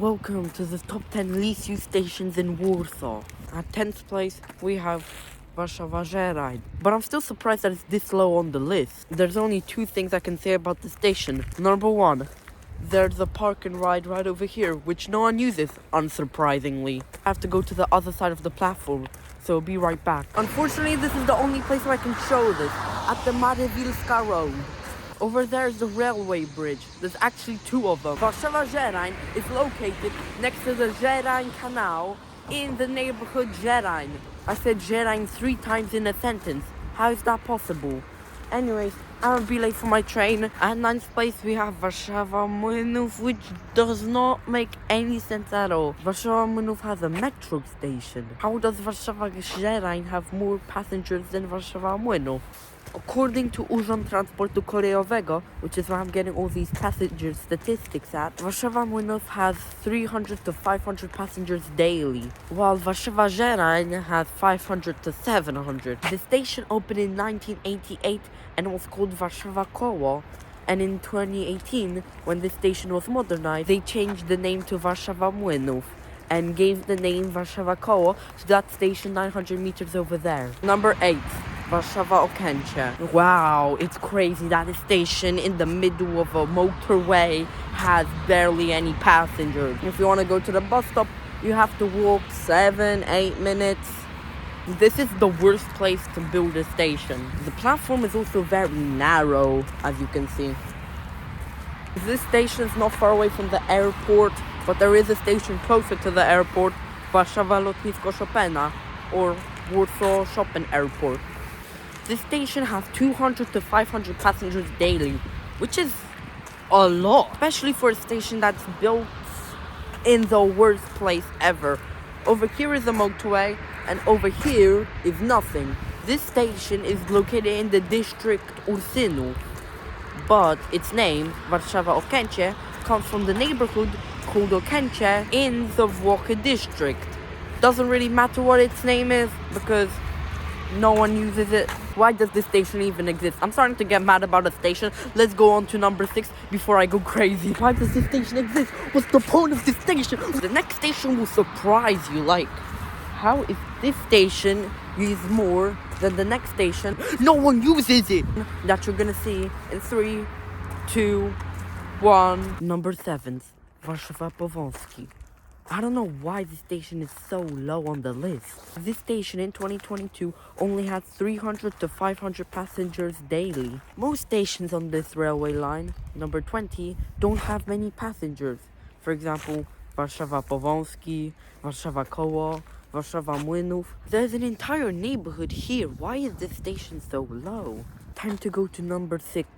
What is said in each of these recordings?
welcome to the top 10 least used stations in Warsaw. At 10th place, we have Warsaw. But I'm still surprised that it's this low on the list. There's only two things I can say about the station. Number one, there's a park and ride right over here, which no one uses, unsurprisingly. I have to go to the other side of the platform, so I'll be right back. Unfortunately, this is the only place where I can show this, at the Marewilska Road. Over there is the railway bridge. There's actually two of them. Warsaw is located next to the Żerań Canal in the neighborhood Żerań. I said Żerań 3 times in a sentence. How is that possible? Anyways, I'm gonna be late for my train. At 9th place we have Warszawa Młynów, which does not make any sense at all. Warszawa Młynów has a metro station. How does Warszawa Żerań have more passengers than Warszawa Młynów? According to Urząd Transportu Kolejowego, which is where I'm getting all these passenger statistics at, Warszawa Młynów has 300 to 500 passengers daily, while Warszawa Żerań has 500 to 700. The station opened in 1988 and was called Warszawa Koło, and in 2018, when the station was modernized, they changed the name to Warszawa Młynów and gave the name Warszawa Koło to that station 900 meters over there. Number 8. Warszawa Okęcie. Wow, it's crazy that a station in the middle of a motorway has barely any passengers. If you want to go to the bus stop, you have to walk 7-8 minutes. This is the worst place to build a station. The platform is also very narrow, as you can see. This station is not far away from the airport, but there is a station closer to the airport, Warszawa Lotnisko Chopina, or Warsaw Chopin Airport. This station has 200 to 500 passengers daily, which is a lot, especially for a station that's built in the worst place ever. Over here is a motorway, and over here is nothing. This station is located in the district Ursynów, but its name, Warszawa Okęcie, comes from the neighborhood called Okęcie in the Włochy district. Doesn't really matter what its name is, because no one uses it. Why does this station even exist? I'm starting to get mad about a station. Let's go on to number 6 before I go crazy. Why does this station exist? What's the point of this station? The next station will surprise you. Like, how is this station used more than the next station? No one uses it! That you're gonna see in 3, 2, 1. Number 7. Warszawa Powązki. I don't know why this station is so low on the list. This station in 2022 only had 300 to 500 passengers daily. Most stations on this railway line, number 20, don't have many passengers. For example, Warszawa Powązki, Warszawa Koło, Warszawa Młynów. There's an entire neighborhood here. Why is this station so low? Time to go to number 6,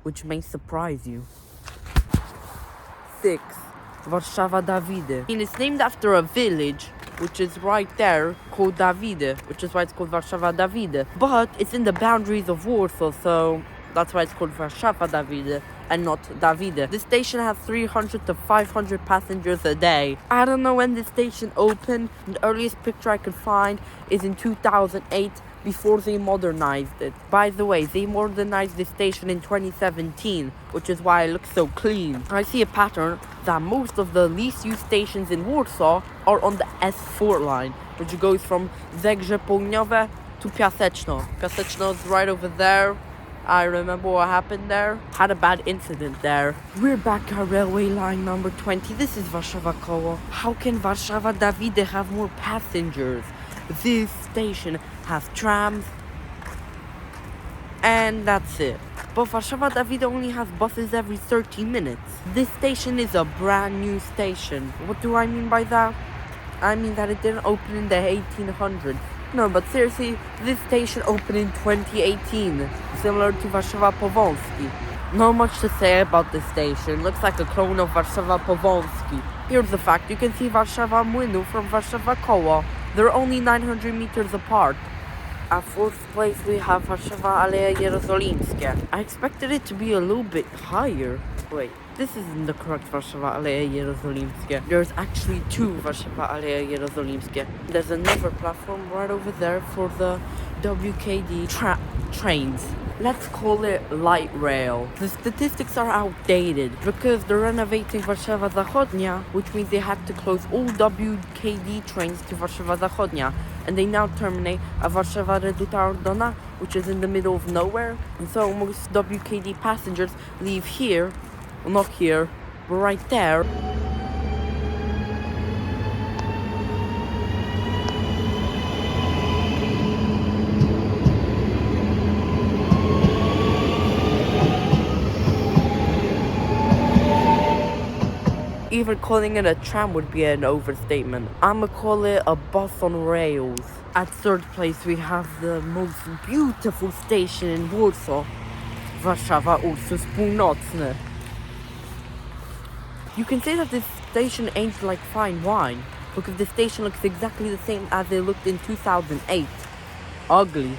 which may surprise you. 6. Warszawa Dawidy. And it's named after a village, which is right there, called Dawidy, which is why it's called Warszawa Dawidy. But it's in the boundaries of Warsaw, so that's why it's called Warszawa Dawidy and not Dawidy. This station has 300 to 500 passengers a day. I don't know when this station opened. The earliest picture I could find is in 2008, before they modernized it. By the way, they modernized this station in 2017, which is why it looks so clean. I see a pattern that most of the least used stations in Warsaw are on the S4 line, which goes from Zegrze Południowe to Piaseczno. Piaseczno is right over there. I remember what happened there. Had a bad incident there. We're back at railway line number 20. This is Warszawa Koło. How can Warszawa Dawidy have more passengers? This station has trams, and that's it. But Warszawa Dawidy only has buses every 30 minutes. This station is a brand new station. What do I mean by that? I mean that it didn't open in the 1800s. No, but seriously, this station opened in 2018, similar to Warszawa Powązki. Not much to say about this station. Looks like a clone of Warszawa Powązki. Here's the fact. You can see Warszawa Młynów from Warszawa Koło. They're only 900 meters apart. At 4th place we have Warszawa Aleje Jerozolimskie. I expected it to be a little bit higher. Wait, this isn't the correct Warszawa Aleje Jerozolimskie. There's actually 2 Warszawa Aleje Jerozolimskie. There's another platform right over there for the WKD trains. Let's call it light rail. The statistics are outdated because they're renovating Warszawa Zachodnia, which means they had to close all WKD trains to Warszawa Zachodnia, and they now terminate at Warszawa Reduta Ordona, which is in the middle of nowhere. And so most WKD passengers leave here, well, not here, but right there. Even calling it a tram would be an overstatement. I'ma call it a bus on rails. At third place, we have the most beautiful station in Warsaw, Warszawa Ursus Północny. You can say that this station ain't like fine wine, because the station looks exactly the same as it looked in 2008. Ugly.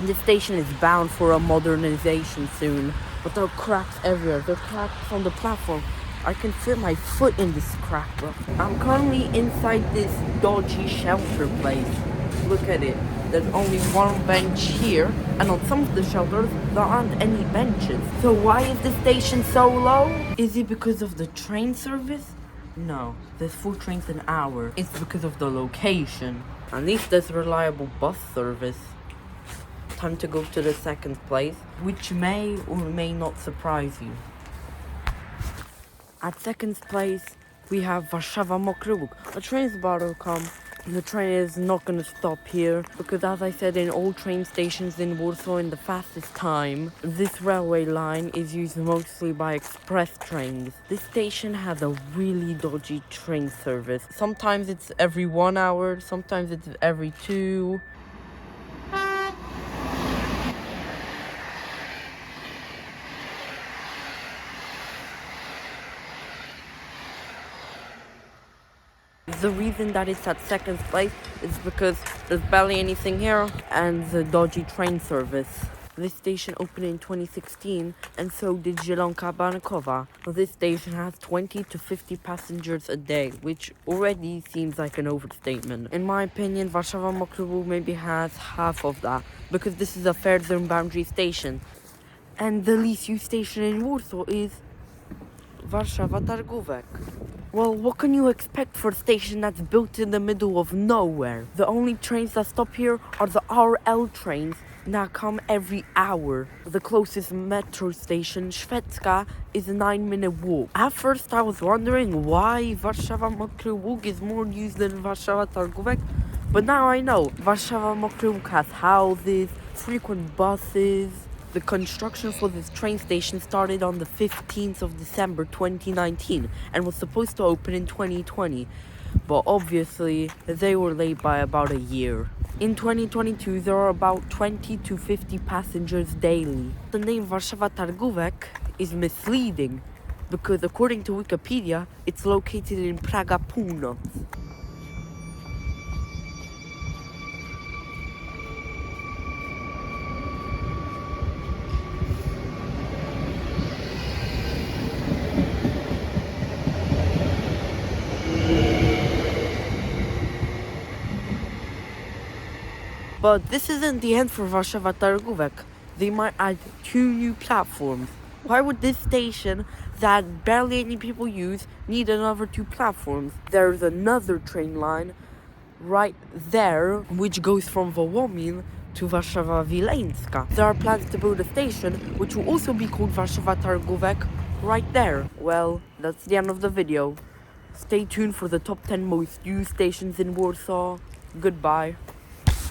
The station is bound for a modernization soon, but there are cracks everywhere. There are cracks on the platform. I can fit my foot in this crack, bro. I'm currently inside this dodgy shelter place. Look at it. There's only one bench here, and on some of the shelters, there aren't any benches. So why is the station so low? Is it because of the train service? No, there's 4 trains an hour. It's because of the location. At least there's reliable bus service. Time to go to the second place, which may or may not surprise you. At second place, we have Warszawa Mokry Łuk. A train is about to come. The train is not going to stop here because, as I said, in all train stations in Warsaw in the fastest time, this railway line is used mostly by express trains. This station has a really dodgy train service. Sometimes it's every 1 hour, sometimes it's every 2. The reason that it's at second place is because there's barely anything here and the dodgy train service. This station opened in 2016 and so did Zielonka Bankowa. This station has 20 to 50 passengers a day, which already seems like an overstatement. In my opinion, Warszawa Mokry Łuk maybe has half of that because this is a fair zone boundary station. And the least used station in Warsaw is Warszawa Targówek. Well, what can you expect for a station that's built in the middle of nowhere? The only trains that stop here are the RL trains that come every hour. The closest metro station, Szwedzka, is a 9-minute walk. At first I was wondering why Warszawa Mokry Łuk is more used than Warszawa Targówek, but now I know. Warszawa Mokry Łuk has houses, frequent buses. The construction for this train station started on the 15th of December 2019 and was supposed to open in 2020, but obviously they were late by about a year. In 2022, there are about 20 to 50 passengers daily. The name Warszawa Targówek is misleading because according to Wikipedia, it's located in Praga Północ. But this isn't the end for Warszawa Targówek. They might add 2 new platforms. Why would this station that barely any people use need another 2 platforms? There's another train line right there which goes from Wołomin to Warszawa Wileńska. There are plans to build a station which will also be called Warszawa Targówek right there. Well, that's the end of the video. Stay tuned for the top 10 most used stations in Warsaw. Goodbye.